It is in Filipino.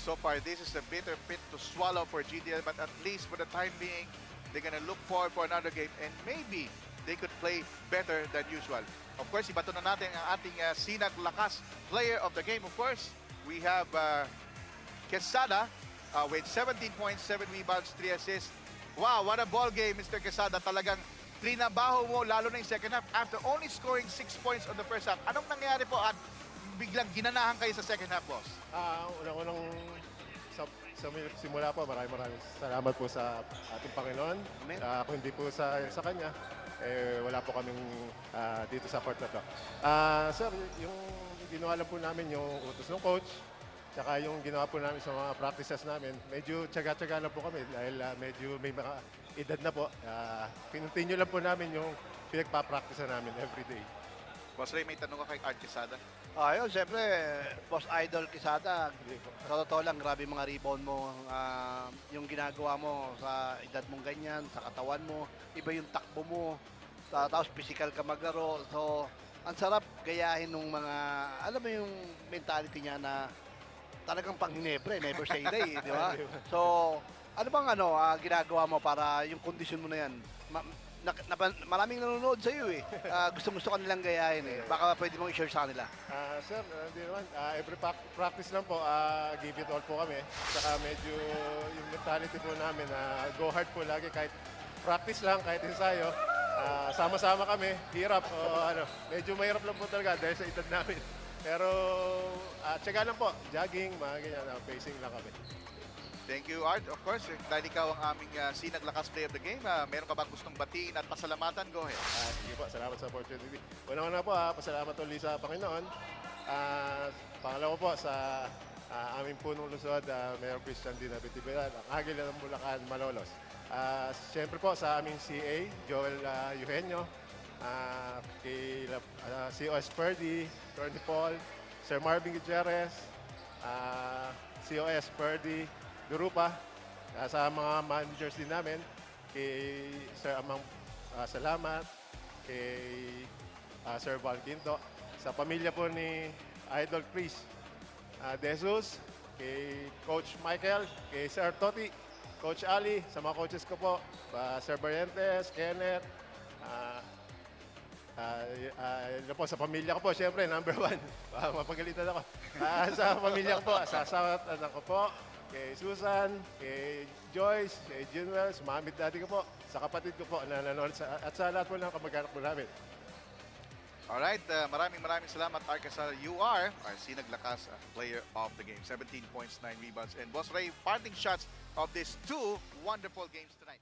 so far, this is a bitter pit to swallow for GDL, but at least for the time being, they're gonna look forward for another game and maybe they could play better than usual. Of course, ibato na natin ang ating Sinag Lakas player of the game. Of course, we have Quesada with 17 points, 7 rebounds, 3 assists. Wow, what a ball game, Mr. Quesada. Talagang trinabaho mo, lalo na yung second half, after only scoring 6 points on the first half. Anong nangyari po at biglang ginanahan kayo sa second half, boss? Unang-unang sa simula po, maraming salamat po sa ating Panginoon. Kung hindi po sa Kanya, wala po kaming dito sa court na to. Sir, yung ginawa lang po namin yung utos ng coach, tsaka yung ginawa po namin sa mga practices namin, medyo tsaga-tsaga lang po kami dahil medyo may mga edad na po. Continue lang po namin yung pinagpa-practice namin everyday. Boss Ray, may tanong ka kay Art Quesada? Ayun, siyempre, Boss Idol Quesada, sa totoo lang, grabe mga rebound mo. Yung ginagawa mo sa edad mong ganyan, sa katawan mo, iba yung takbo mo, tapos physical ka maglaro. So, ang sarap gayahin ng mga, alam mo yung mentality niya na talagang pang Hinebre, never say die, di ba? So, ano bang ginagawa mo para yung kondisyon mo na yan? Maraming nanonood sa iyo eh. Gusto ka nilang gayahin eh. Baka pwede mong i-share sa kanila. Sir, hindi naman. Every practice lang po, give it all po kami. Saka medyo yung mentality po namin, go hard po lagi kahit practice lang, kahit ensayo. Sama-sama kami, hirap. Medyo mahirap lang po talaga dahil sa edad namin. Pero tsaga lang po, jogging, mga ganyan, pacing lang kami. Thank you, Art. Of course, dahil ikaw ang aming Sinag Lakas player of the game, meron ka bang gustong batiin at pasalamatan? Go ahead. Sige po, salamat sa opportunity. Una-una po, pasalamat ulit sa Panginoon. Pangalawa po sa aming punong lungsod, Mayor Christian D. Nabitibiran, ang Agila ng Bulacan, Malolos. Siyempre po sa aming CA, Joel Eugenio, kay COS Purdy, Tony Paul, Sir Marvin Gutierrez, COS Purdy, Durupa, sa mga managers din namin, kay Sir Amang Salamat, kay Sir Val Quinto, sa pamilya po ni Idol Chris De Jesus, kay Coach Michael, kay Sir Toti, Coach Ali, sa mga coaches ko po, Sir Barrientes, Kenneth, po, sa pamilya ko po, siyempre, number 1. Mapagalitan ako. Sa pamilya ko po, sa asawa at anak ko po, kay Susan, kay Joyce, kay Junwell, sa mami at daddy ko po, sa kapatid ko po na nanonood, at sa lahat po ng kamag-anak po namin. Alright, maraming salamat, Art Quesada. You are our Sinag Lakas player of the game. 17 points, 9 rebounds. And Boss Ray, parting shots of these 2 wonderful games tonight.